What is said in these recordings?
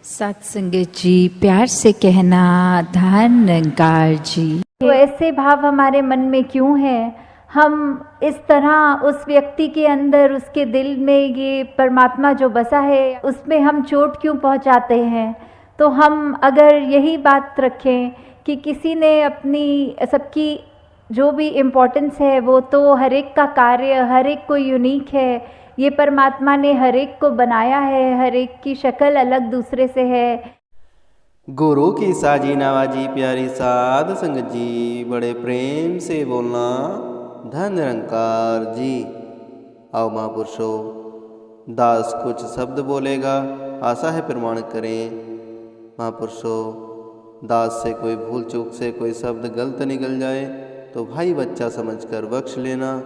सत्संगत जी, प्यार से कहना धन निरंकार जी। तो ऐसे भाव हमारे मन में क्यों है? हम इस तरह उस व्यक्ति के अंदर, उसके दिल में ये परमात्मा जो बसा है, उसमें हम चोट क्यों पहुंचाते हैं? तो हम अगर यही बात रखें कि किसी ने अपनी, सबकी जो भी इम्पोर्टेंस है वो तो हर एक का कार्य, हर एक को यूनिक है। ये परमात्मा ने हर एक को बनाया है, हर एक की शक्ल अलग दूसरे से है। गुरु की साजी नवाजी प्यारी साध संगत जी, बड़े प्रेम से बोलना धन निरंकार जी। आओ महापुरुषों, दास कुछ शब्द बोलेगा, आशा है प्रमाण करें। महापुरुषों, दास से कोई भूल चूक से कोई शब्द गलत निकल जाए तो भाई बच्चा समझकर बख्श लेना।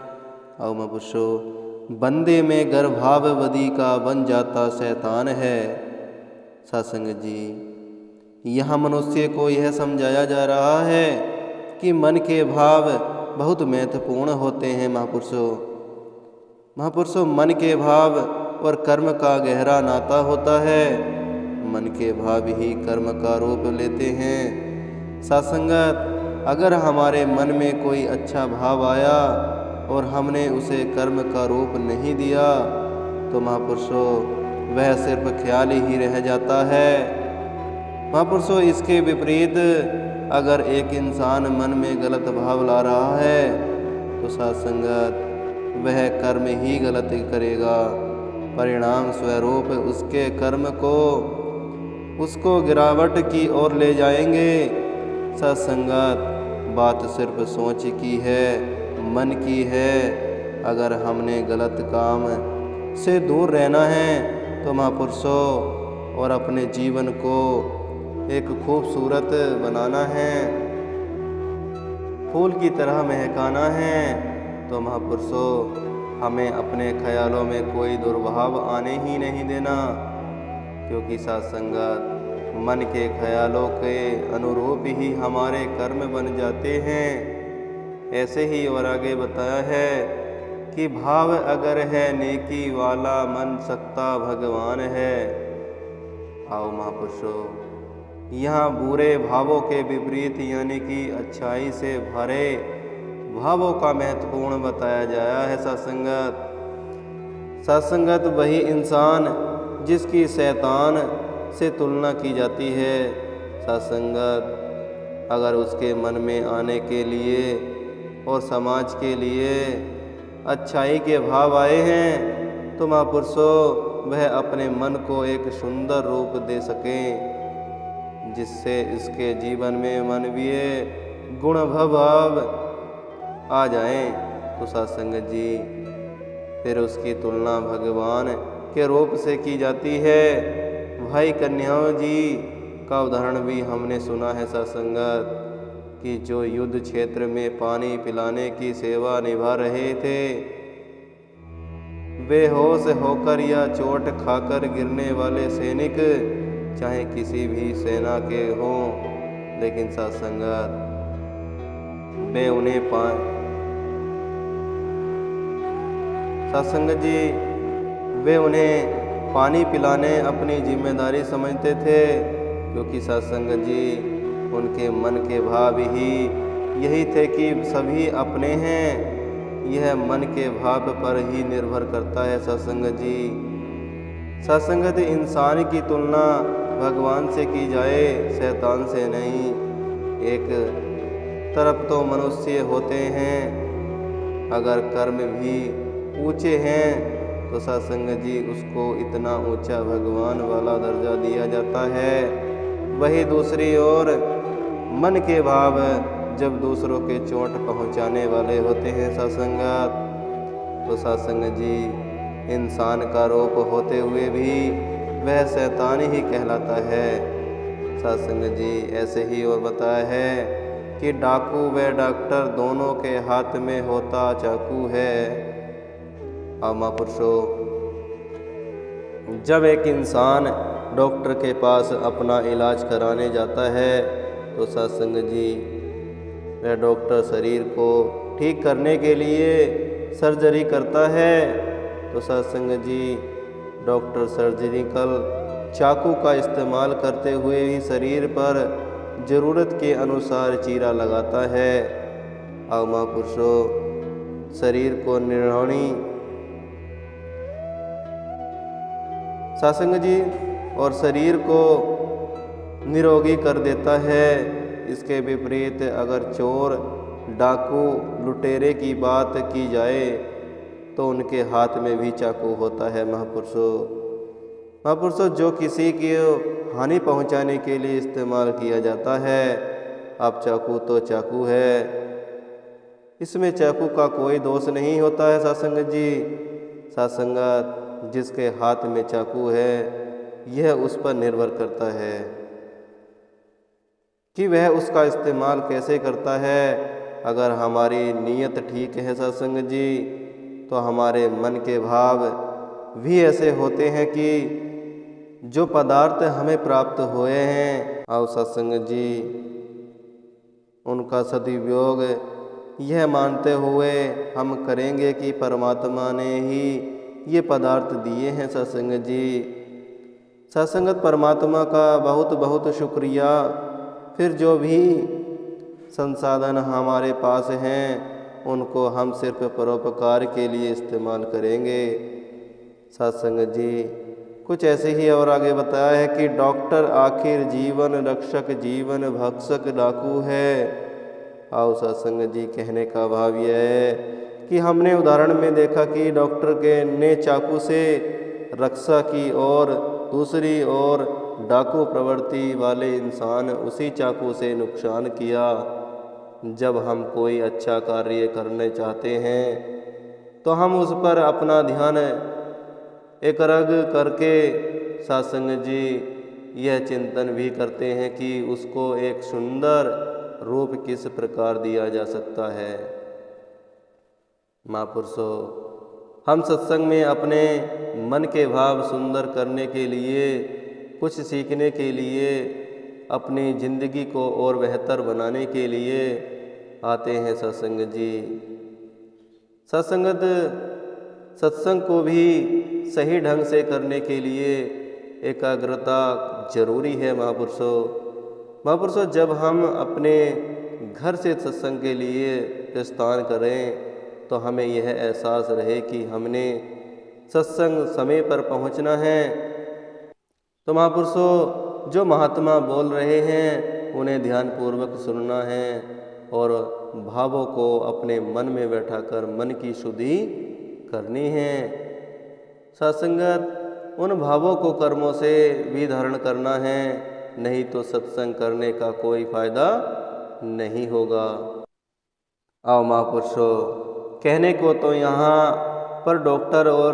आओ महापुरुषों, बंदे में गर्भावधि का बन जाता शैतान है। सत्संग जी, यहाँ मनुष्य को यह समझाया जा रहा है कि मन के भाव बहुत महत्वपूर्ण होते हैं। महापुरुषों, मन के भाव और कर्म का गहरा नाता होता है। मन के भाव ही कर्म का रूप लेते हैं। सत्संगत, अगर हमारे मन में कोई अच्छा भाव आया और हमने उसे कर्म का रूप नहीं दिया तो महापुरुषों वह सिर्फ ख्याल ही रह जाता है। महापुरुषों, इसके विपरीत अगर एक इंसान मन में गलत भाव ला रहा है तो सत्संगत वह कर्म ही गलत करेगा। परिणाम स्वरूप उसके कर्म को उसको गिरावट की ओर ले जाएंगे। सत्संगत, बात सिर्फ सोच की है, मन की है। अगर हमने गलत काम से दूर रहना है तो महापुरुषों और अपने जीवन को एक खूबसूरत बनाना है, फूल की तरह महकाना है तो महापुरुषों हमें अपने ख्यालों में कोई दुर्भाव आने ही नहीं देना। क्योंकि सत्संगत, मन के ख्यालों के अनुरूप ही हमारे कर्म बन जाते हैं। ऐसे ही और आगे बताया है कि भाव अगर है नेकी वाला, मन सकता भगवान है। आओ महापुरुषों, यहाँ बुरे भावों के विपरीत यानी कि अच्छाई से भरे भावों का महत्वपूर्ण बताया गया है। सत्संगत वही इंसान जिसकी शैतान से तुलना की जाती है। सत्संगत, अगर उसके मन में आने के लिए और समाज के लिए अच्छाई के भाव आए हैं तो महापुरुषों वह अपने मन को एक सुंदर रूप दे सकें, जिससे इसके जीवन में मानवीय गुण भाव आ जाएं। तो सत्संगत जी, फिर उसकी तुलना भगवान के रूप से की जाती है। भाई कन्याओं जी का उदाहरण भी हमने सुना है सत्संगत, कि जो युद्ध क्षेत्र में पानी पिलाने की सेवा निभा रहे थे, बेहोश होकर या चोट खाकर गिरने वाले सैनिक चाहे किसी भी सेना के हों, लेकिन सत्संगत वे उन्हें सत्संगत जी वे उन्हें पानी पिलाने अपनी जिम्मेदारी समझते थे। क्योंकि सत्संगत जी उनके मन के भाव ही यही थे कि सभी अपने हैं। यह मन के भाव पर ही निर्भर करता है। सत्संगत, इंसान की तुलना भगवान से की जाए, शैतान से नहीं। एक तरफ तो मनुष्य होते हैं, अगर कर्म भी ऊंचे हैं तो सत्संगत जी उसको इतना ऊंचा भगवान वाला दर्जा दिया जाता है। वही दूसरी ओर मन के भाव जब दूसरों के चोट पहुंचाने वाले होते हैं सत्संगत, तो सत्संगत जी इंसान का रूप होते हुए भी वह शैतान ही कहलाता है। सत्संगत जी ऐसे ही और बताया है कि डाकू व डॉक्टर दोनों के हाथ में होता चाकू है। महापुरुषों, जब एक इंसान डॉक्टर के पास अपना इलाज कराने जाता है तो सत्संगत जी वह डॉक्टर शरीर को ठीक करने के लिए सर्जरी करता है। तो सत्संगत जी डॉक्टर सर्जिकल चाकू का इस्तेमाल करते हुए ही शरीर पर ज़रूरत के अनुसार चीरा लगाता है। आओ महापुरुषों, शरीर को निरोगी सत्संग जी और शरीर को निरोगी कर देता है। इसके विपरीत अगर चोर, डाकू, लुटेरे की बात की जाए तो उनके हाथ में भी चाकू होता है। महापुरुषों, जो किसी की हानि पहुंचाने के लिए इस्तेमाल किया जाता है, अब चाकू तो चाकू है, इसमें चाकू का कोई दोष नहीं होता है। सत्संग जी, सत्संगत जिसके हाथ में चाकू है, यह उस पर निर्भर करता है कि वह उसका इस्तेमाल कैसे करता है। अगर हमारी नीयत ठीक है सत्संग जी, तो हमारे मन के भाव भी ऐसे होते हैं कि जो पदार्थ हमें प्राप्त हुए हैं, आओ सत्संग जी, उनका सदुपयोग यह मानते हुए हम करेंगे कि परमात्मा ने ही ये पदार्थ दिए हैं। सत्संग जी, सत्संगत परमात्मा का बहुत बहुत शुक्रिया। फिर जो भी संसाधन हमारे पास हैं, उनको हम सिर्फ परोपकार के लिए इस्तेमाल करेंगे। सत्संग जी, कुछ ऐसे ही और आगे बताया है कि डॉक्टर आखिर जीवन रक्षक, जीवन भक्षक डाकू है। आओ सत्संग जी, कहने का भाव यह है कि हमने उदाहरण में देखा कि डॉक्टर के ने चाकू से रक्षा की और दूसरी ओर डाकू प्रवृत्ति वाले इंसान उसी चाकू से नुकसान किया। जब हम कोई अच्छा कार्य करने चाहते हैं तो हम उस पर अपना ध्यान एकाग्र करके सत्संग जी यह चिंतन भी करते हैं कि उसको एक सुंदर रूप किस प्रकार दिया जा सकता है। महापुरुषों, हम सत्संग में अपने मन के भाव सुंदर करने के लिए, कुछ सीखने के लिए, अपनी जिंदगी को और बेहतर बनाने के लिए आते हैं सत्संग जी। सत्संग को भी सही ढंग से करने के लिए एकाग्रता जरूरी है। महापुरुषों, जब हम अपने घर से सत्संग के लिए प्रस्थान करें तो हमें यह एहसास रहे कि हमने सत्संग समय पर पहुंचना है। तो महापुरुषों, जो महात्मा बोल रहे हैं उन्हें ध्यानपूर्वक सुनना है और भावों को अपने मन में बैठाकर मन की शुद्धि करनी है। सत्संगत उन भावों को कर्मों से भी धारण करना है, नहीं तो सत्संग करने का कोई फायदा नहीं होगा। आओ महापुरुषों, कहने को तो यहाँ पर डॉक्टर और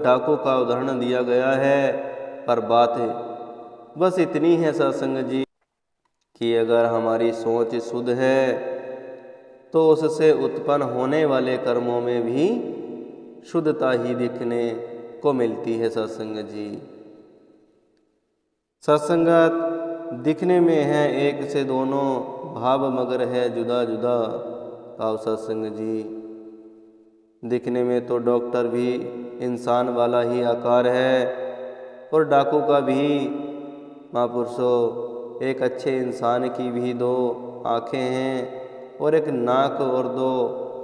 डाकू का उदाहरण दिया गया है, पर बात बस इतनी है सत्संग जी कि अगर हमारी सोच शुद्ध है तो उससे उत्पन्न होने वाले कर्मों में भी शुद्धता ही दिखने को मिलती है। सत्संग जी, सत्संगत दिखने में है एक से दोनों भाव, मगर है जुदा जुदा। आओ सत्संग जी, दिखने में तो डॉक्टर भी इंसान वाला ही आकार है और डाकू का भी। महापुरुषों, एक अच्छे इंसान की भी दो आँखें हैं और एक नाक और दो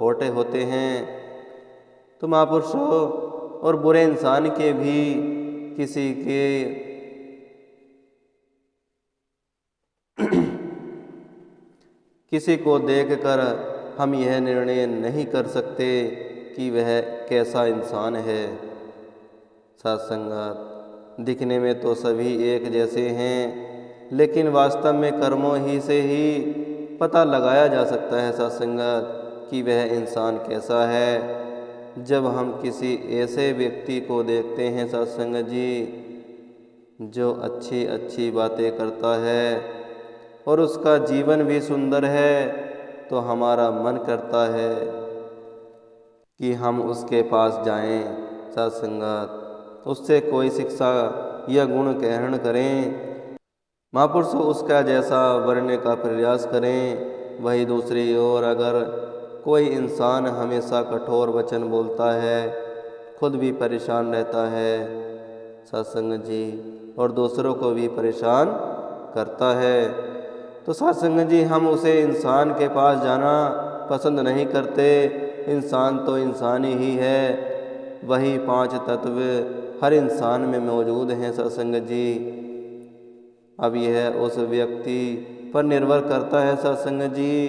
होंठ होते हैं। तो महापुरुषों, और बुरे इंसान के भी किसी को देखकर हम यह निर्णय नहीं कर सकते कि वह कैसा इंसान है। सत्संगत दिखने में तो सभी एक जैसे हैं, लेकिन वास्तव में कर्मों ही से ही पता लगाया जा सकता है सत्संगत कि वह इंसान कैसा है। जब हम किसी ऐसे व्यक्ति को देखते हैं सत्संग जी, जो अच्छी अच्छी बातें करता है और उसका जीवन भी सुंदर है, तो हमारा मन करता है कि हम उसके पास जाएं, सत्संगत उससे कोई शिक्षा या गुण ग्रहण करें। महापुरुषों, उसका जैसा बनने का प्रयास करें। वही दूसरी ओर अगर कोई इंसान हमेशा कठोर वचन बोलता है, खुद भी परेशान रहता है, सत्संग जी और दूसरों को भी परेशान करता है। तो साथ संगत जी, हम उसे इंसान के पास जाना पसंद नहीं करते। इंसान तो इंसान ही है, वही 5 तत्व हर इंसान में मौजूद हैं सत्संगत जी। अब यह उस व्यक्ति पर निर्भर करता है सत्संगत जी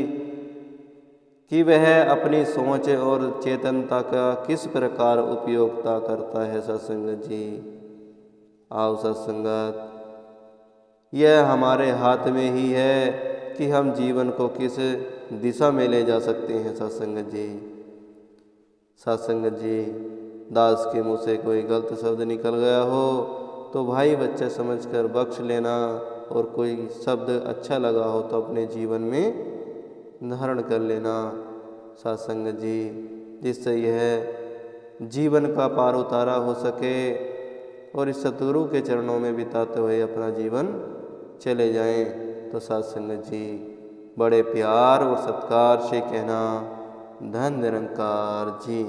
कि वह अपनी सोच और चेतनता का किस प्रकार उपयोगिता करता है सत्संगत जी। आओ सत्संगत, यह हमारे हाथ में ही है कि हम जीवन को किस दिशा में ले जा सकते हैं सत्संगत जी। सत्संगत जी, दास के मुँह से कोई गलत शब्द निकल गया हो तो भाई बच्चा समझकर बख्श लेना, और कोई शब्द अच्छा लगा हो तो अपने जीवन में धारण कर लेना सत्संगत जी, जिससे यह जीवन का पार उतारा हो सके और इस सतगुरु के चरणों में बिताते हुए अपना जीवन चले जाएं। तो सत्संगत जी, बड़े प्यार और सत्कार से कहना, धन निरंकार जी।